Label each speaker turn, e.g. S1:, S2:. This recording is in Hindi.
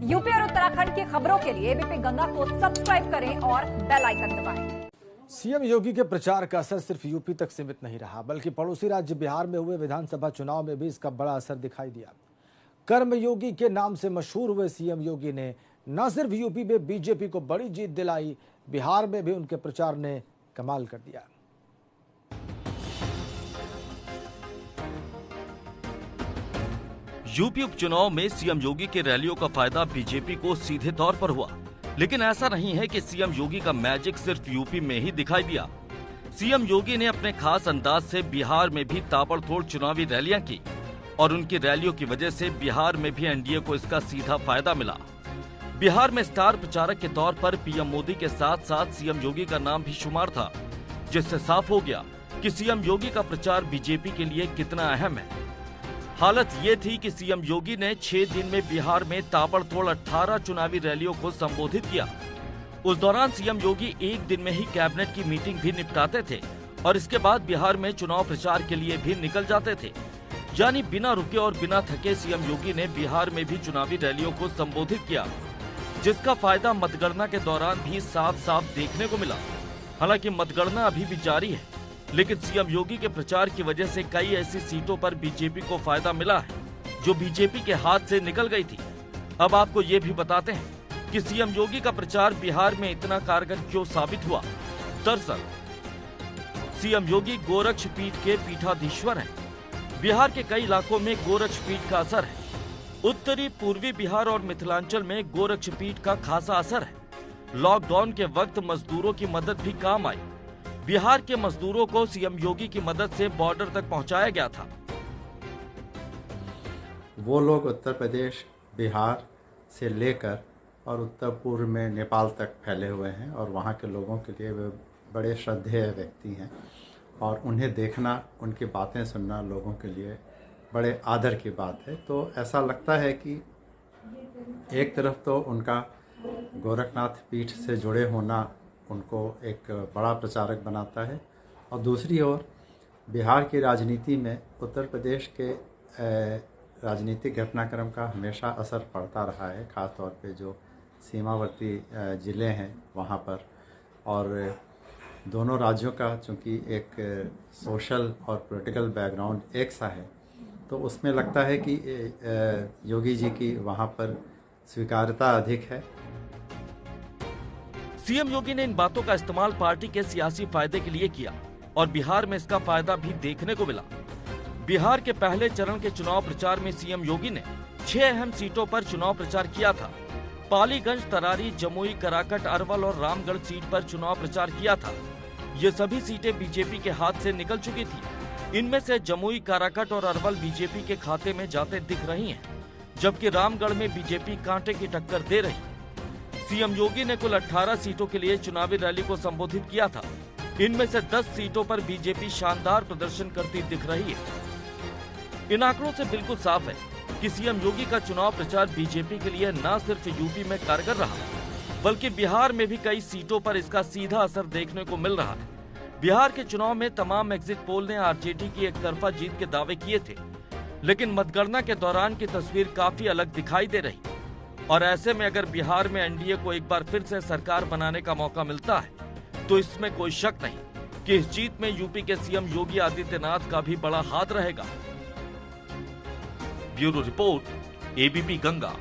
S1: यूपी और उत्तराखंड की खबरों के लिए एबीपी गंगा को सब्सक्राइब करें और बेल आइकन दबाएं।
S2: सीएम योगी के प्रचार का असर सिर्फ यूपी तक सीमित नहीं रहा, बल्कि पड़ोसी राज्य बिहार में हुए विधानसभा चुनाव में भी इसका बड़ा असर दिखाई दिया। कर्मयोगी के नाम से मशहूर हुए सीएम योगी ने न सिर्फ यूपी में बीजेपी को बड़ी जीत दिलाई, बिहार में भी उनके प्रचार ने कमाल कर दिया।
S3: यूपी उपचुनाव में सीएम योगी के रैलियों का फायदा बीजेपी को सीधे तौर पर हुआ, लेकिन ऐसा नहीं है कि सीएम योगी का मैजिक सिर्फ यूपी में ही दिखाई दिया। सीएम योगी ने अपने खास अंदाज से बिहार में भी ताबड़तोड़ चुनावी रैलियां की और उनकी रैलियों की वजह से बिहार में भी एनडीए को इसका सीधा फायदा मिला। बिहार में स्टार प्रचारक के तौर पर पीएम मोदी के साथ साथ सीएम योगी का नाम भी शुमार था, जिससे साफ हो गया कि सीएम योगी का प्रचार बीजेपी के लिए कितना अहम है। हालत ये थी कि सीएम योगी ने 6 दिन में बिहार में ताबड़तोड़ 18 चुनावी रैलियों को संबोधित किया। उस दौरान सीएम योगी एक दिन में ही कैबिनेट की मीटिंग भी निपटाते थे और इसके बाद बिहार में चुनाव प्रचार के लिए भी निकल जाते थे। यानी बिना रुके और बिना थके सीएम योगी ने बिहार में भी चुनावी रैलियों को संबोधित किया, जिसका फायदा मतगणना के दौरान भी साफ साफ देखने को मिला। हालांकि मतगणना अभी भी जारी है, लेकिन सीएम योगी के प्रचार की वजह से कई ऐसी सीटों पर बीजेपी को फायदा मिला है जो बीजेपी के हाथ से निकल गई थी। अब आपको ये भी बताते हैं कि सीएम योगी का प्रचार बिहार में इतना कारगर क्यों साबित हुआ। दरअसल सीएम योगी गोरक्ष पीठ के पीठाधीश्वर हैं। बिहार के कई इलाकों में गोरक्ष पीठ का असर है। उत्तरी पूर्वी बिहार और मिथिलांचल में गोरक्ष पीठ का खासा असर है। लॉकडाउन के वक्त मजदूरों की मदद भी काम आई। बिहार के मजदूरों को सीएम योगी की मदद से बॉर्डर तक पहुंचाया गया था।
S4: वो लोग उत्तर प्रदेश, बिहार से लेकर और उत्तर पूर्व में नेपाल तक फैले हुए हैं और वहाँ के लोगों के लिए वे बड़े श्रद्धेय व्यक्ति हैं और उन्हें देखना, उनकी बातें सुनना लोगों के लिए बड़े आदर की बात है। तो ऐसा लगता है कि एक तरफ तो उनका गोरखनाथ पीठ से जुड़े होना उनको एक बड़ा प्रचारक बनाता है और दूसरी ओर बिहार की राजनीति में उत्तर प्रदेश के राजनीतिक घटनाक्रम का हमेशा असर पड़ता रहा है, ख़ास तौर पे जो सीमावर्ती ज़िले हैं वहाँ पर। और दोनों राज्यों का चूँकि एक सोशल और पॉलिटिकल बैकग्राउंड एक सा है, तो उसमें लगता है कि योगी जी की वहाँ पर स्वीकार्यता अधिक है।
S3: सीएम योगी ने इन बातों का इस्तेमाल पार्टी के सियासी फायदे के लिए किया और बिहार में इसका फायदा भी देखने को मिला। बिहार के पहले चरण के चुनाव प्रचार में सीएम योगी ने 6 अहम सीटों पर चुनाव प्रचार किया था। पालीगंज, तरारी, जमुई, कराकट, अरवल और रामगढ़ सीट पर चुनाव प्रचार किया था। ये सभी सीटें बीजेपी के हाथ से निकल चुकी थी। इनमें से जमुई, काराकट और अरवल बीजेपी के खाते में जाते दिख रही हैं, जबकि रामगढ़ में बीजेपी कांटे की टक्कर दे रही। सीएम योगी ने कुल 18 सीटों के लिए चुनावी रैली को संबोधित किया था। इनमें से 10 सीटों पर बीजेपी शानदार प्रदर्शन करती दिख रही है। इन आंकड़ों से बिल्कुल साफ है कि सीएम योगी का चुनाव प्रचार बीजेपी के लिए न सिर्फ यूपी में कारगर रहा, बल्कि बिहार में भी कई सीटों पर इसका सीधा असर देखने को मिल रहा है। बिहार के चुनाव में तमाम एग्जिट पोल ने आरजेडी की एक तरफा जीत के दावे किए थे, लेकिन मतगणना के दौरान की तस्वीर काफी अलग दिखाई दे रही। और ऐसे में अगर बिहार में एनडीए को एक बार फिर से सरकार बनाने का मौका मिलता है, तो इसमें कोई शक नहीं कि इस जीत में यूपी के सीएम योगी आदित्यनाथ का भी बड़ा हाथ रहेगा। Bureau report, ABP Ganga.